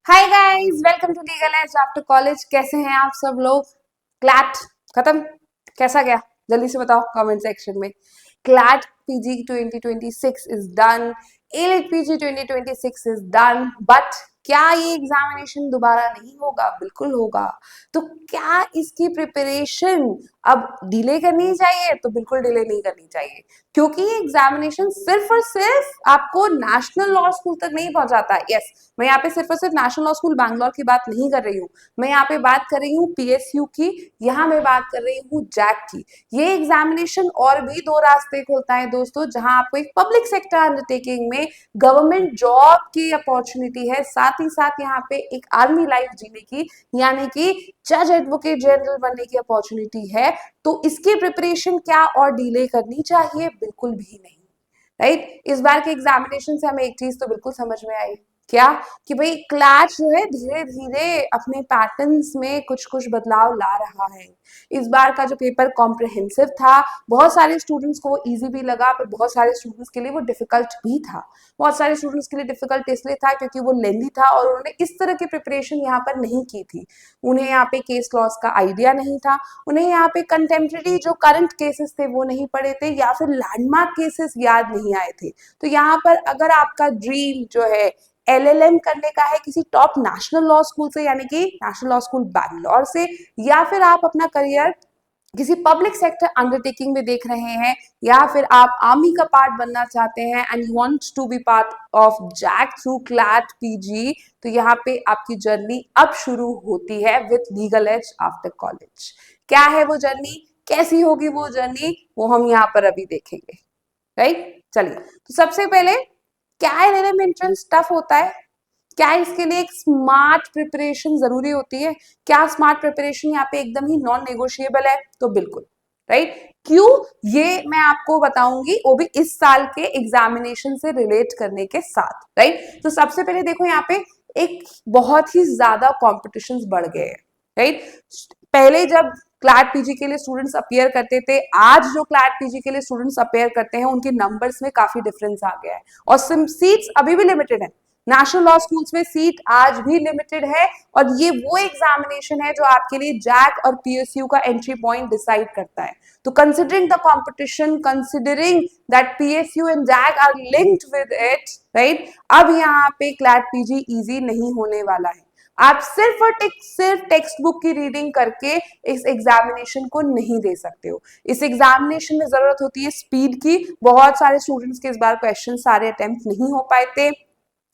Hi guys, welcome to Legal Edge after college. कैसे हैं आप सब लोग? क्लैट खत्म? कैसा गया? जल्दी से बताओ कमेंट सेक्शन में। CLAT PG 2026 is done, elite PG 2026 is done, but क्या ये एग्जामिनेशन दोबारा नहीं होगा? बिल्कुल होगा। तो क्या इसकी प्रिपरेशन अब डिले करनी चाहिए? तो बिल्कुल डिले नहीं करनी चाहिए, क्योंकि ये एग्जामिनेशन सिर्फ और सिर्फ आपको नेशनल लॉ स्कूल तक नहीं पहुंचाता। यस, मैं यहाँ पे सिर्फ और सिर्फ नेशनल लॉ स्कूल बैंगलोर की बात नहीं कर रही हूँ, मैं यहाँ पे बात कर रही हूँ पीएसयू की, यहाँ मैं बात कर रही हूँ जैक की। ये एग्जामिनेशन और भी दो रास्ते खोलता है दोस्तों, जहां आपको एक पब्लिक सेक्टर अंडरटेकिंग में गवर्नमेंट जॉब की अपॉर्चुनिटी है, साथ ही साथ यहाँ पे एक आर्मी लाइफ जीने की, यानी कि जज एडवोकेट जनरल बनने की अपॉर्चुनिटी है। तो इसकी प्रिपरेशन क्या और डिले करनी चाहिए? बिल्कुल भी नहीं। राइट? इस बार के एग्जामिनेशन से हमें एक चीज तो बिल्कुल समझ में आई, क्या कि भाई क्लास जो है धीरे धीरे अपने पैटर्न्स में कुछ कुछ बदलाव ला रहा है। इस बार का जो पेपर कॉम्प्रिहेंसिव था, बहुत सारे स्टूडेंट्स को वो इजी भी लगा, पर बहुत सारे स्टूडेंट्स के लिए वो डिफिकल्ट भी था। बहुत सारे स्टूडेंट्स के लिए डिफिकल्ट इसलिए था क्योंकि वो लेंदी था और उन्होंने इस तरह की प्रिपरेशन यहाँ पर नहीं की थी। उन्हें यहाँ पे केस लॉस का आइडिया नहीं था, उन्हें यहाँ पे कंटेम्प्रेरी जो करंट केसेस थे वो नहीं पढ़े थे, या फिर लैंडमार्क केसेस याद नहीं आए थे। तो यहाँ पर अगर आपका ड्रीम जो है एलएलएम करने का है किसी टॉप नेशनल लॉ स्कूल से, यानी कि नेशनल लॉ स्कूल बैंगलोर से, या फिर आप अपना करियर किसी पब्लिक सेक्टर अंडरटेकिंग में देख रहे हैं, या फिर आप आर्मी का पार्ट बनना चाहते हैं and you want to be part of JAG through CLAT PG, तो यहाँ पे आपकी जर्नी अब शुरू होती है with Legal Edge after college. क्या है वो जर्नी, कैसी होगी वो जर्नी, वो हम यहाँ पर अभी देखेंगे। राइट? चलिए, तो सबसे पहले क्या एलएलएम एंट्रेंस टफ होता है? क्या इसके लिए एक स्मार्ट प्रिपरेशन जरूरी होती है? क्या स्मार्ट प्रिपरेशन यहाँ पे एकदम ही नॉन नेगोशिएबल है? तो बिल्कुल। राइट? क्यों, ये मैं आपको बताऊंगी, वो भी इस साल के एग्जामिनेशन से रिलेट करने के साथ। राइट? तो सबसे पहले देखो, यहाँ पे एक बहुत ही ज्यादा कॉम्पिटिशन बढ़ गए हैं। राइट? पहले जब क्लैट पीजी के लिए स्टूडेंट्स अपीयर करते थे, आज जो क्लैट पीजी के लिए स्टूडेंट्स अपीयर करते हैं उनके नंबर्स में काफी डिफरेंस आ गया है, और सीट्स अभी भी लिमिटेड है। नेशनल लॉ स्कूल्स में सीट आज भी लिमिटेड है, और ये वो एग्जामिनेशन है जो आपके लिए जैक और पीएसयू का एंट्री पॉइंट डिसाइड करता है। तो considering the competition, considering that PSU and JAG are linked with it, right, अब यहाँ पे क्लैट पीजी इजी नहीं होने वाला है। आप सिर्फ और सिर्फ टेक्स्ट बुक की रीडिंग करके इस एग्जामिनेशन को नहीं दे सकते हो। इस एग्जामिनेशन में जरूरत होती है स्पीड की। बहुत सारे स्टूडेंट्स के इस बार क्वेश्चन सारे अटेम्प्ट नहीं हो पाए थे,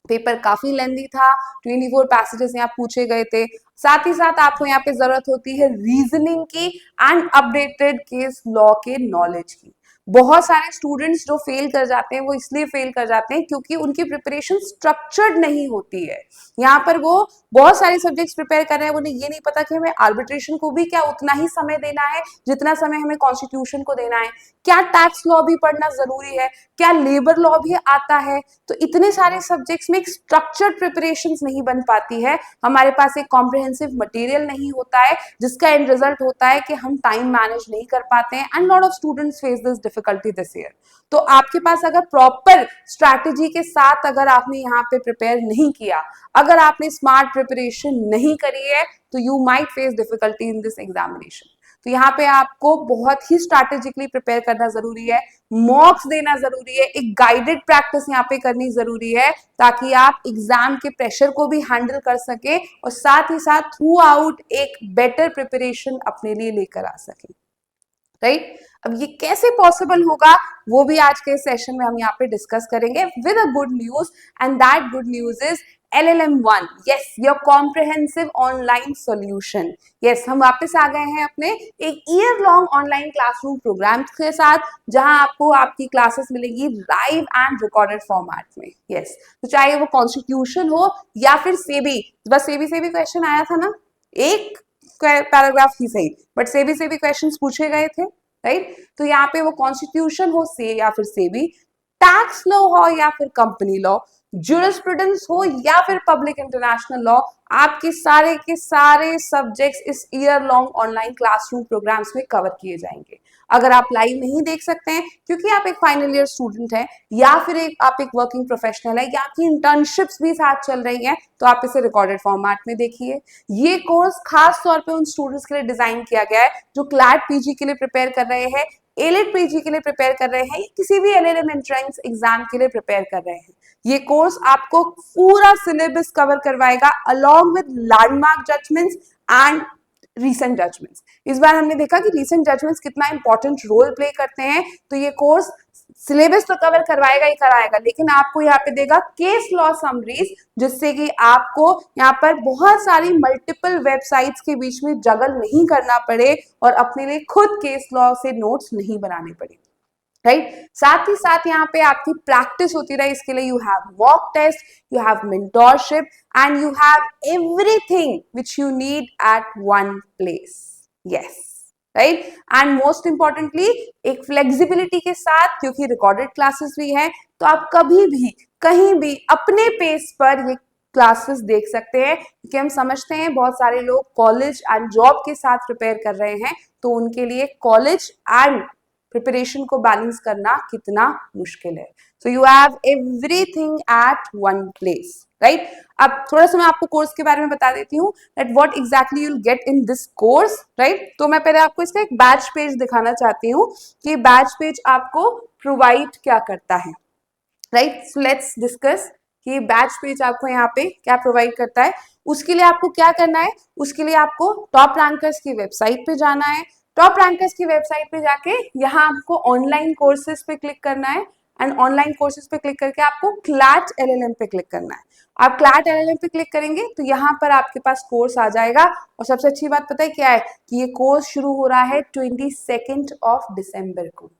पेपर काफी लेंदी था, 24 पैसेजेस यहाँ पूछे गए थे। साथ ही साथ आपको यहाँ पे जरूरत होती है रीजनिंग की एंड अपडेटेड केस लॉ के नॉलेज की। बहुत सारे स्टूडेंट्स जो फेल कर जाते हैं वो इसलिए फेल कर जाते हैं क्योंकि उनकी प्रिपरेशन स्ट्रक्चर्ड नहीं होती है। यहाँ पर वो बहुत सारे सब्जेक्ट्स प्रिपेयर कर रहे हैं, उन्हें ये नहीं पता कि हमें आर्बिट्रेशन को भी क्या उतना ही समय देना है जितना समय हमें कॉन्स्टिट्यूशन को देना है, क्या टैक्स लॉ भी पढ़ना जरूरी है, क्या लेबर लॉ भी आता है। तो इतने सारे सब्जेक्ट्स में एक स्ट्रक्चर्ड प्रिपरेशन नहीं बन पाती है, हमारे पास एक कॉम्प्रिहेंसिव मटेरियल नहीं होता है, जिसका एंड रिजल्ट होता है कि हम टाइम मैनेज नहीं कर पाते हैं, and lot of students face this difficulty this year. तो आपके पास अगर प्रॉपर स्ट्रैटेजी के साथ अगर आपने यहाँ पे प्रिपेयर नहीं किया, अगर आपने स्मार्ट प्रिपरेशन नहीं करी है, तो you might face difficulty in this examination. तो यहाँ पे आपको बहुत ही स्ट्रैटेजिकली प्रिपेयर करना जरूरी है, मॉक्स देना जरूरी है, एक गाइडेड प्रैक्टिस यहाँ पे करनी जरूरी है, ताकि आप एग्जाम के प्रेशर को भी हैंडल कर सके और साथ ही साथ थ्रू आउट एक बेटर प्रिपरेशन अपने लिए लेकर आ सके। राइट? अब ये कैसे पॉसिबल होगा वो भी आज के सेशन में हम यहाँ पे डिस्कस करेंगे with a good news, and that good news is LLM1, yes, your comprehensive online solution. Yes, हम वापस आ गए हैं अपने एक year long online classroom program के साथ, जहां आपको आपकी क्लासेस मिलेगी लाइव एंड रिकॉर्डेड फॉर्मेट में। यस, तो चाहे वो कॉन्स्टिट्यूशन हो या फिर सेबी, बस सेबी से भी क्वेश्चन आया था ना, एक पैराग्राफ ही सही, बट सेबी से भी क्वेश्चंस पूछे गए थे। राइट? तो यहाँ पे वो कॉन्स्टिट्यूशन हो से या फिर सेबी, टैक्स लॉ हो या फिर कंपनी लॉ, ज्यूरिस्प्रूडेंस हो या फिर पब्लिक इंटरनेशनल लॉ, आपके सारे के सारे सब्जेक्ट्स इस year long online classroom programmes में कवर किए जाएंगे। अगर आप लाइव नहीं देख सकते हैं क्योंकि आप एक फाइनल ईयर स्टूडेंट हैं या फिर आप एक वर्किंग प्रोफेशनल है या आपकी इंटर्नशिप्स भी साथ चल रही हैं, तो आप इसे रिकॉर्डेड फॉर्मेट में देखिए। ये कोर्स खास तौर पे उन स्टूडेंट्स के लिए डिजाइन किया गया है जो क्लैट पीजी के लिए प्रिपेयर कर रहे हैं, एलिट पीजी के लिए प्रिपेयर कर रहे हैं, किसी भी एलएलएम एंट्रेंस एग्जाम के लिए प्रिपेयर कर रहे हैं। ये कोर्स आपको पूरा सिलेबस कवर करवाएगा along with landmark judgments and recent judgments. इस बार हमने देखा कि रीसेंट जजमेंट्स कितना इंपॉर्टेंट रोल प्ले करते हैं, तो ये कोर्स सिलेबस तो कवर करवाएगा ही कराएगा, लेकिन आपको यहाँ पे देगा केस लॉ समरीज, जिससे कि आपको यहाँ पर बहुत सारी मल्टीपल वेबसाइट्स के बीच में जगल नहीं करना पड़े और अपने लिए खुद केस लॉ से नोट्स नहीं बनाने पड़े, राइट। साथ ही साथ यहाँ पे आपकी प्रैक्टिस होती रहे, इसके लिए you have mock test, you have mentorship and you have everything which you need at one place, yes, right. And most importantly एक फ्लेक्सिबिलिटी के साथ, क्योंकि रिकॉर्डेड क्लासेस भी है, तो आप कभी भी कहीं भी अपने पेस पर ये क्लासेस देख सकते हैं, क्योंकि हम समझते हैं बहुत सारे लोग कॉलेज एंड जॉब के साथ प्रिपेयर कर रहे हैं, तो उनके लिए कॉलेज एंड प्रिपरेशन को बैलेंस करना कितना मुश्किल है। So you have everything at one place, right. अब थोड़ा सा मैं आपको कोर्स के बारे में बता देती हूँ that what exactly you will get in this course, right. तो मैं पहले आपको इसका एक बैच पेज दिखाना चाहती हूँ कि बैच पेज आपको प्रोवाइड क्या करता है, राइट। सो लेट्स डिस्कस कि बैच पेज आपको यहाँ पे क्या प्रोवाइड करता है। उसके लिए आपको क्या करना है, उसके लिए आपको टॉप रैंकर्स की वेबसाइट पे जाना है। टॉप रैंकर्स की वेबसाइट पे जाके यहाँ आपको ऑनलाइन कोर्सेज पे क्लिक करना है एंड ऑनलाइन कोर्सेज पे क्लिक करके आपको क्लैट एलएलएम पे क्लिक करना है। आप क्लैट एलएलएम पे क्लिक करेंगे तो यहाँ पर आपके पास कोर्स आ जाएगा, और सबसे अच्छी बात पता है क्या है कि ये कोर्स शुरू हो रहा है 22 दिसंबर को,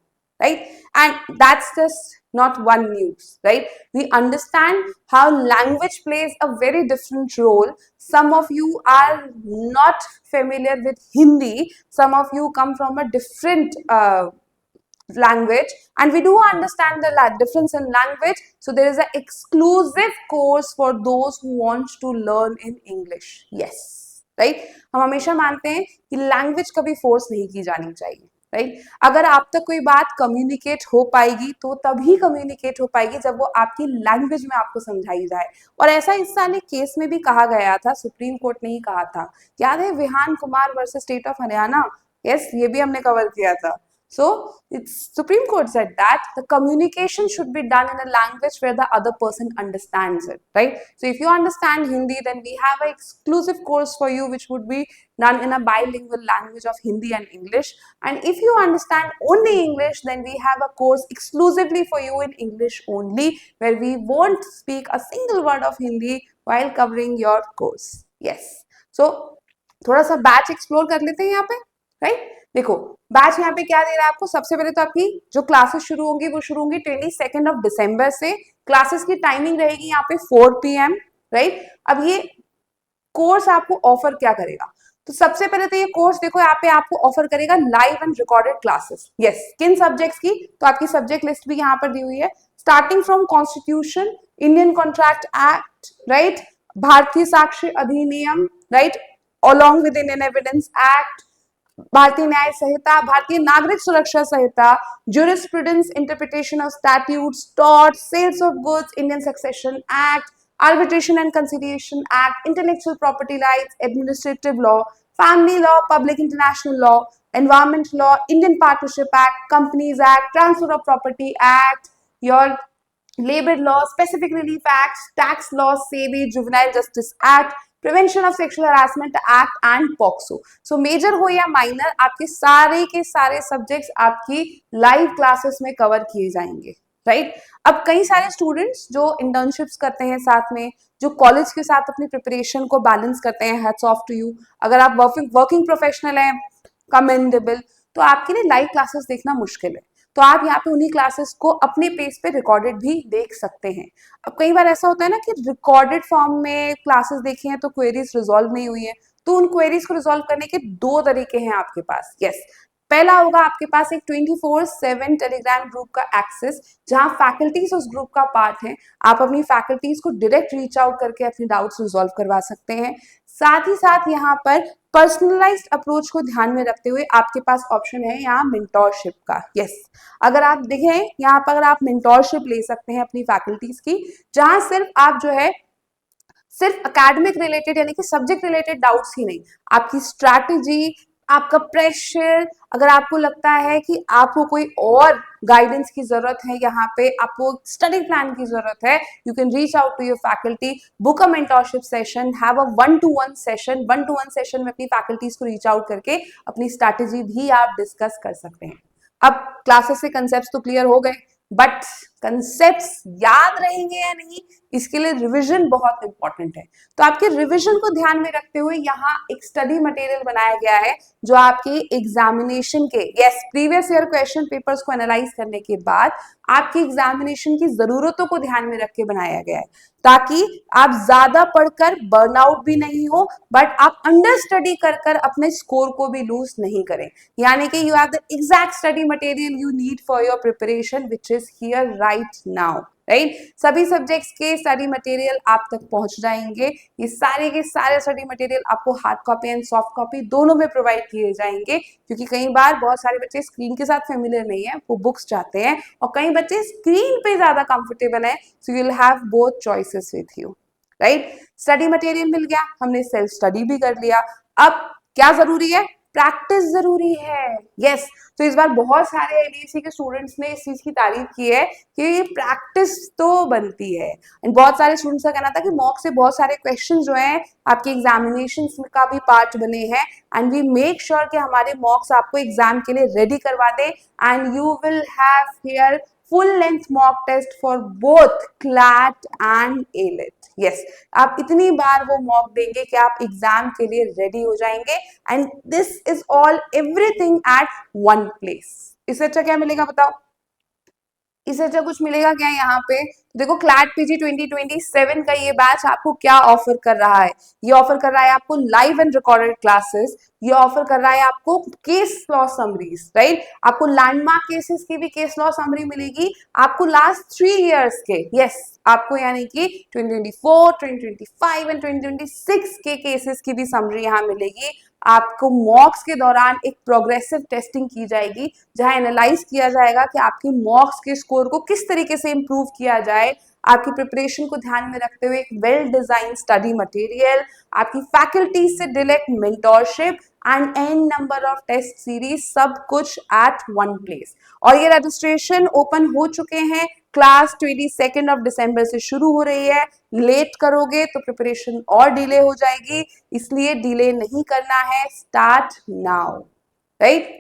right? And that's just not one news, right? We understand how language plays a very different role. Some of you are not familiar with Hindi, some of you come from a different language, and we do understand the difference in language, so there is an exclusive course for those who want to learn in English, yes, right? हम हमेशा मानते हैं कि language कभी force नहीं की जानी चाहिए, राइट। अगर आप तक कोई बात कम्युनिकेट हो पाएगी तो तभी कम्युनिकेट हो पाएगी जब वो आपकी लैंग्वेज में आपको समझाई जाए। और ऐसा इस साल एक केस में भी कहा गया था, सुप्रीम कोर्ट ने ही कहा था, याद है, Vihan Kumar versus state of Haryana, yes, ये भी हमने कवर किया था। So it's Supreme Court said that the communication should be done in a language where the other person understands it, right? So if you understand Hindi, then we have an exclusive course for you which would be done in a bilingual language of Hindi and English. And if you understand only English, then we have a course exclusively for you in English only, where we won't speak a single word of Hindi while covering your course. Yes. So थोड़ा सा batch explore कर लेते हैं यहाँ पे, right. देखो batch यहाँ पे क्या दे रहा है आपको। सबसे पहले तो आपकी जो क्लासेस शुरू होंगी वो शुरू होंगी 22 दिसंबर से। क्लासेस की टाइमिंग रहेगी यहाँ पे 4 PM, राइट। अब ये कोर्स आपको ऑफर क्या करेगा, तो सबसे पहले तो ये कोर्स देखो यहाँ पे आपको ऑफर करेगा live and recorded classes, yes. किन सब्जेक्ट्स की, तो आपकी सब्जेक्ट लिस्ट भी यहाँ पर दी हुई है, starting from constitution, Indian contract act, right, भारतीय साक्ष्य अधिनियम, right, along with Indian evidence act, भारतीय न्याय संहिता, भारतीय नागरिक सुरक्षा संहिता, jurisprudence, interpretation of statutes, torts, sales of goods, Indian succession act, arbitration and conciliation act, intellectual property rights, administrative law, family law, public international law, environment law, Indian partnership act, companies act, transfer of property act, your labor law, specific relief acts, tax laws, SEBI, juvenile justice act, prevention of sexual harassment act and POCSO. So major हो या minor, आपके सारे के सारे subjects आपकी live classes में cover किए जाएंगे, राइट। अब कई सारे स्टूडेंट्स जो इंटर्नशिप्स करते हैं साथ में, जो कॉलेज के साथ अपनी प्रिपरेशन को बैलेंस करते हैं, हैट्स ऑफ टू यू। अगर आप वर्किंग प्रोफेशनल हैं, कमेंडेबल, तो आपके लिए लाइव क्लासेस देखना मुश्किल है, तो आप यहाँ पे उन्हीं क्लासेस को अपने पेस पे रिकॉर्डेड भी देख सकते हैं। अब कई बार ऐसा होता है ना कि रिकॉर्डेड फॉर्म में क्लासेस देखी हैं तो क्वेरीज रिजॉल्व नहीं हुई है, तो उन क्वेरीज को रिजॉल्व करने के 2 तरीके हैं आपके पास, यस। पहला होगा आपके पास एक 24/7 टेलीग्राम ग्रुप का एक्सेस, जहां फैकल्टीज उस ग्रुप का पार्ट है। आप अपनी फैकल्टीज को डायरेक्ट रीच आउट करके अपने डाउट्स रिजॉल्व करवा सकते हैं। साथ ही साथ यहाँ पर पर्सनलाइज्ड अप्रोच को ध्यान में रखते हुए आपके पास ऑप्शन है यहाँ मेंटोरशिप का। यस, अगर आप देखें यहाँ पर, अगर आप मेंटोरशिप ले सकते हैं अपनी फैकल्टीज की, जहां सिर्फ आप जो है सिर्फ एकेडमिक रिलेटेड यानी कि सब्जेक्ट रिलेटेड डाउट्स ही नहीं, आपकी स्ट्रैटेजी, आपका प्रेशर, अगर आपको लगता है कि आपको कोई और गाइडेंस की जरूरत है, यहाँ पे आपको स्टडी प्लान की जरूरत है, you can reach out to your faculty, book a mentorship session, have a 1-to-1 session. 1-to-1 session में अपनी फैकल्टीज को रीच आउट करके अपनी स्ट्रैटेजी भी आप डिस्कस कर सकते हैं। अब क्लासेस से कंसेप्ट तो क्लियर हो गए, बट कंसेप्ट्स याद रहेंगे या नहीं, इसके लिए रिवीजन बहुत इंपॉर्टेंट है। तो आपके रिवीजन को ध्यान में रखते हुए यहाँ एक स्टडी मटेरियल बनाया गया है, जो आपके एग्जामिनेशन के प्रीवियस ईयर क्वेश्चन पेपर्स को एनालाइज करने के बाद आपकी एग्जामिनेशन की जरूरतों को ध्यान में रख के बनाया गया है, ताकि आप ज्यादा पढ़कर बर्नआउट भी नहीं हो, बट आप अंडर स्टडी कर अपने स्कोर को भी लूज नहीं करें। यानी कि you have the exact study material you need for your preparation which is here right now, right. सभी सब्जेक्ट्स के स्टडी मटेरियल आप तक पहुंच जाएंगे। ये सारे के सारे स्टडी मटेरियल आपको hard copy and soft copy दोनों में प्रोवाइड किए जाएंगे, क्योंकि कई बार बहुत सारे बच्चे स्क्रीन के साथ फेमिलियर नहीं है, वो बुक्स चाहते हैं, और कई बच्चे स्क्रीन पे ज्यादा कंफर्टेबल है, so you will have both choices with you, right. Study material मिल गया, हमने सेल्फ स्टडी भी कर लिया। अब क्या जरूरी है? प्रैक्टिस जरूरी है। यस, तो इस बार बहुत सारे एलईसी के स्टूडेंट्स ने इस चीज की तारीफ की है कि प्रैक्टिस तो बनती है, एंड बहुत सारे स्टूडेंट्स का कहना था कि मॉक से बहुत सारे क्वेश्चन जो हैं आपके एग्जामिनेशन का भी पार्ट बने हैं, एंड वी मेक श्योर कि हमारे मॉक्स आपको एग्जाम के लिए रेडी करवा दे, and you will have here full length mock test for both CLAT and ALET. Yes, आप इतनी बार वो मॉक देंगे कि आप एग्जाम के लिए रेडी हो जाएंगे, and this is all everything at one place. इससे अच्छा क्या मिलेगा बताओ? इससे अच्छा कुछ मिलेगा क्या यहाँ पे? देखो, क्लैट पीजी 2027 का ये बैच आपको क्या ऑफर कर रहा है? ये ऑफर कर रहा है आपको लाइव एंड रिकॉर्डेड क्लासेस, ये ऑफर कर रहा है आपको केस लॉ समरीज, राइट। आपको लैंडमार्क केसेस की भी केस लॉ समरी मिलेगी, आपको लास्ट 3 इयर्स के, यस, आपको यानी कि 2024, 2025 एंड 2026 के केसेस की भी समरी यहाँ मिलेगी। आपको मॉक्स के दौरान एक प्रोग्रेसिव टेस्टिंग की जाएगी, जहां एनालाइज किया जाएगा कि आपकी मॉक्स के स्कोर को किस तरीके से इंप्रूव किया जाए। आपकी प्रिपरेशन को ध्यान में रखते हुए एक वेल डिजाइन स्टडी मटेरियल, आपकी फैकल्टी से direct mentorship and an number of test series, सब कुछ एट वन प्लेस। और ये रजिस्ट्रेशन ओपन हो चुके हैं, क्लास 22 दिसंबर से शुरू हो रही है। लेट करोगे तो प्रिपरेशन और डिले हो जाएगी, इसलिए डिले नहीं करना है, स्टार्ट नाउ, राइट।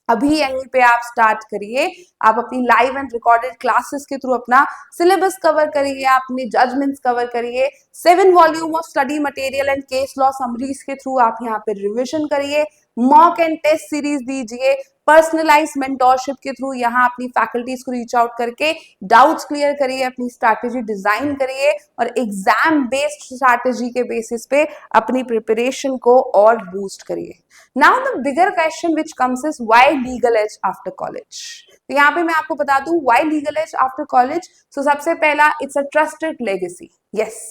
अभी यहीं पे आप स्टार्ट करिए, आप अपनी लाइव एंड रिकॉर्डेड क्लासेस के थ्रू अपना सिलेबस कवर करिए, अपने जजमेंट्स कवर करिए, 7 volume of study material and case law summaries के थ्रू आप यहाँ पे रिविजन करिए, मॉक एंड टेस्ट सीरीज दीजिए, पर्सनलाइज मेंटोरशिप के थ्रू यहाँ अपनी फैकल्टीज को रीच आउट करके डाउट्स क्लियर करिए, अपनी स्ट्रैटेजी डिजाइन करिए, और एग्जाम बेस्ड स्ट्रैटेजी के बेसिस पे अपनी प्रिपरेशन को और बूस्ट करिए। Now the bigger question which comes is why legal edge after college? तो यहाँ पे मैं आपको बता दूं why legal edge after college. So सबसे पहला, it's a trusted legacy. Yes,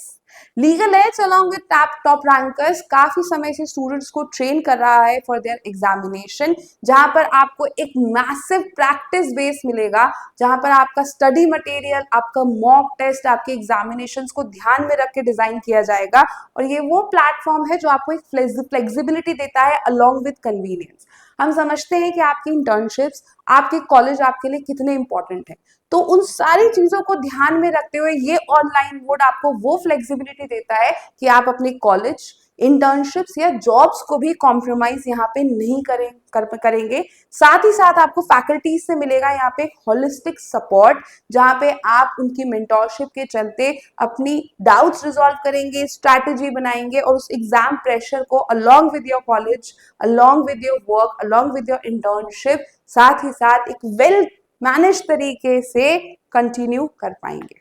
Legal Edge along with top rankers काफी समय से स्टूडेंट्स को ट्रेन कर रहा है फॉर देयर एग्जामिनेशन, जहां पर आपको एक मैसिव प्रैक्टिस बेस मिलेगा, जहां पर आपका स्टडी मटेरियल, आपका मॉक टेस्ट, आपके एग्जामिनेशंस को ध्यान में रख के डिजाइन किया जाएगा, और ये वो प्लेटफॉर्म है जो आपको एक फ्लेक्सिबिलिटी देता है अलॉन्ग विद कन्वीनियंस। हम समझते हैं कि आपकी इंटर्नशिप्स, आपके कॉलेज आपके लिए कितने इंपॉर्टेंट है, तो उन सारी चीजों को ध्यान में रखते हुए ये ऑनलाइन मोड आपको वो फ्लेक्सिबिलिटी देता है कि आप अपने कॉलेज, इंटर्नशिप्स या जॉब्स को भी कॉम्प्रोमाइज यहाँ पे नहीं करेंगे। साथ ही साथ आपको फैकल्टीज से मिलेगा यहाँ पे होलिस्टिक सपोर्ट, जहाँ पे आप उनकी मेंटोरशिप के चलते अपनी डाउट्स रिजॉल्व करेंगे, स्ट्रैटेजी बनाएंगे, और उस एग्जाम प्रेशर को along with your college, along with your work, along with your internship, साथ ही साथ एक वेल मैनेज तरीके से कंटिन्यू कर पाएंगे,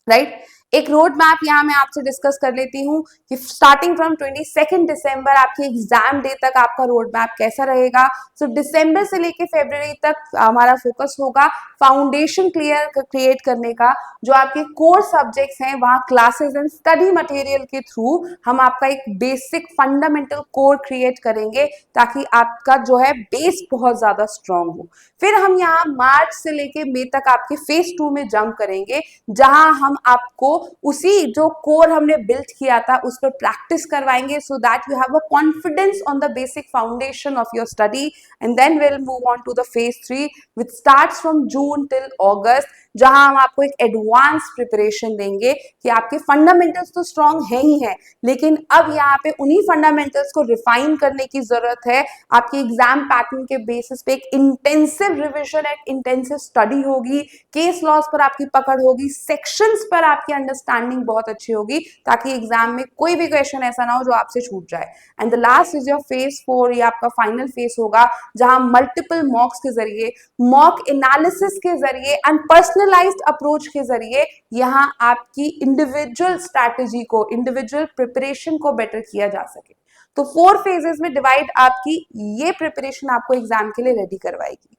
राइट। एक रोड मैप यहाँ मैं आपसे डिस्कस कर लेती हूँ कि स्टार्टिंग फ्रॉम 22 दिसंबर आपके एग्जाम डे तक आपका रोड मैप कैसा रहेगा। सो दिसंबर से लेके फरवरी तक हमारा फोकस होगा फाउंडेशन क्रिएट करने का। जो आपके कोर सब्जेक्ट्स हैं वहाँ क्लासेस एंड स्टडी मटेरियल के थ्रू हम आपका एक बेसिक फंडामेंटल कोर क्रिएट करेंगे ताकि आपका जो है बेस बहुत ज्यादा स्ट्रांग हो। फिर हम यहाँ मार्च से लेके मई तक आपके फेज 2 में जंप करेंगे, जहां हम आपको उसी जो कोर हमने बिल्ड किया था उस पर प्रैक्टिस करवाएंगे so that you have a confidence on the basic foundation of your study. And then will move on to the phase 3 which starts from June till August, जहां हम आपको एक एडवांस प्रिपरेशन देंगे कि आपके फंडामेंटल्स तो strong है ही है, लेकिन अब यहाँ पे उन्हीं फंडामेंटल्स को रिफाइन करने की जरूरत है। आपके एग्जाम पैटर्न के बेसिस पे एक intensive revision and intensive study होगी, केस लॉस पर आपकी पकड़ होगी, सेक्शंस पर आपकी अंडरस्टैंडिंग बहुत अच्छी होगी ताकि एग्जाम में कोई भी क्वेश्चन ऐसा ना हो जो आपसे छूट जाए। And the last is your phase 4, ये आपका फाइनल फेज होगा जहां मल्टीपल मॉक्स के जरिए, मॉक एनालिसिस के जरिए एंड पर्सनलाइज्ड अप्रोच के जरिए यहाँ आपकी इंडिविजुअल स्ट्रैटेजी को, इंडिविजुअल प्रिपरेशन को बेटर किया जा सके। तो 4 फेजेस में डिवाइड आपकी ये प्रिपरेशन आपको एग्जाम के लिए रेडी करवाएगी।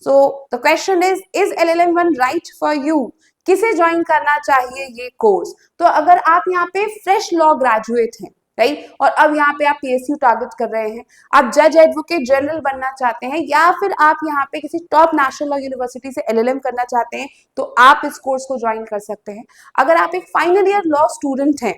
So the question is LLM1 right for you? किसे ज्वाइन करना चाहिए ये कोर्स? तो अगर आप यहाँ पे फ्रेश लॉ ग्रेजुएट हैं, राइट, और अब यहाँ पे आप PSU टारगेट कर रहे हैं, आप जज एडवोकेट जनरल बनना चाहते हैं, या फिर आप यहाँ पे किसी टॉप नेशनल लॉ यूनिवर्सिटी से LLM करना चाहते हैं, तो आप इस कोर्स को ज्वाइन कर सकते हैं। अगर आप एक फाइनल ईयर लॉ स्टूडेंट हैं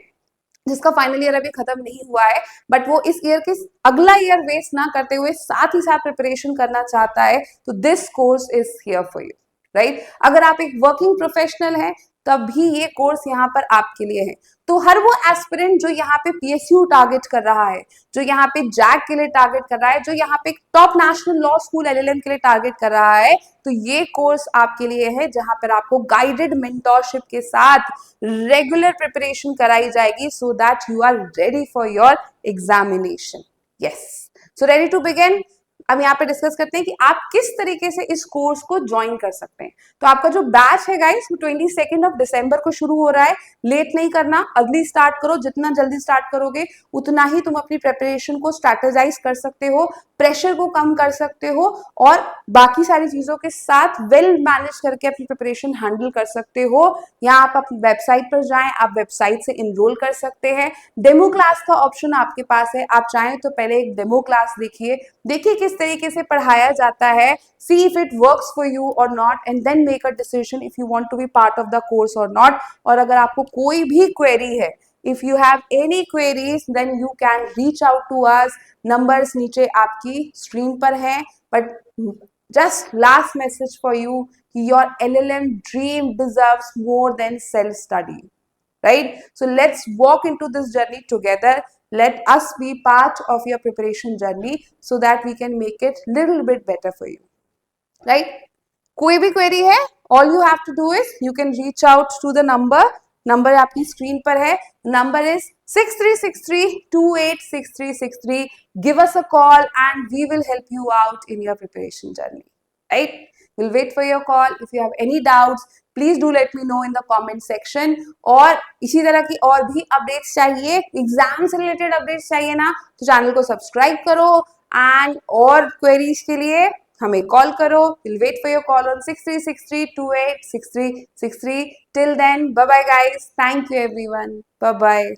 जिसका फाइनल ईयर अभी खत्म नहीं हुआ है, बट वो इस ईयर के अगला ईयर वेस्ट ना करते हुए साथ ही साथ प्रिपरेशन करना चाहता है, तो this course is here for you, right. अगर आप एक वर्किंग प्रोफेशनल हैं तब भी ये कोर्स यहाँ पर आपके लिए है। तो हर वो एस्पिरेंट जो यहाँ पे PSU टारगेट कर रहा है, जो यहाँ पे जैक के लिए टारगेट कर रहा है, जो यहाँ पे top national law school LLM के लिए टारगेट कर रहा है, तो ये कोर्स आपके लिए है जहां पर आपको गाइडेड मेंटोरशिप के साथ रेगुलर प्रिपरेशन कराई जाएगी so that you are ready for your examination. Yes, so ready to begin. अब यहाँ पे डिस्कस करते हैं कि आप किस तरीके से इस कोर्स को ज्वाइन कर सकते हैं। तो आपका जो बैच है गाइस वो 22 दिसंबर को शुरू हो रहा है। लेट नहीं करना, अर्ली स्टार्ट करो। जितना जल्दी स्टार्ट करोगे उतना ही तुम अपनी प्रिपरेशन को स्ट्रैटेजाइज कर सकते हो, प्रेशर को कम कर सकते हो और बाकी सारी चीजों के साथ वेल मैनेज करके अपनी प्रिपरेशन हैंडल कर सकते हो। यहाँ आप अपनी वेबसाइट पर जाएं, आप वेबसाइट से इनरोल कर सकते हैं। डेमो क्लास का ऑप्शन आपके पास है, आप चाहें तो पहले एक डेमो क्लास देखिए किस तरीके से पढ़ाया जाता है, see if it works for you or not and then make a decision if you want to be part of the course or not। और अगर आपको कोई भी क्वेरी है, if you have any queries then you can reach out to us। Numbers नीचे आपकी screen पर हैं, but just last message for you, your LLM dream deserves more than self study, right? So let's walk into this journey together. Let us be part of your preparation journey so that we can make it little bit better for you, right? कोई भी query है, all you have to do is you can reach out to the number आपकी screen पर है। Number is 6363286363। Give us a call and we will help you out in your preparation journey, right? We'll wait for your call. If you have any doubts, please do let me know in the comment section. और इसी तरह की और भी updates चाहिए, exam से related updates चाहिए ना, तो चैनल को सब्सक्राइब करो एंड और क्वेरीज के लिए हमें कॉल करो। Will wait for your call on 6363286363। Till then, bye bye guys, thank you everyone, bye bye.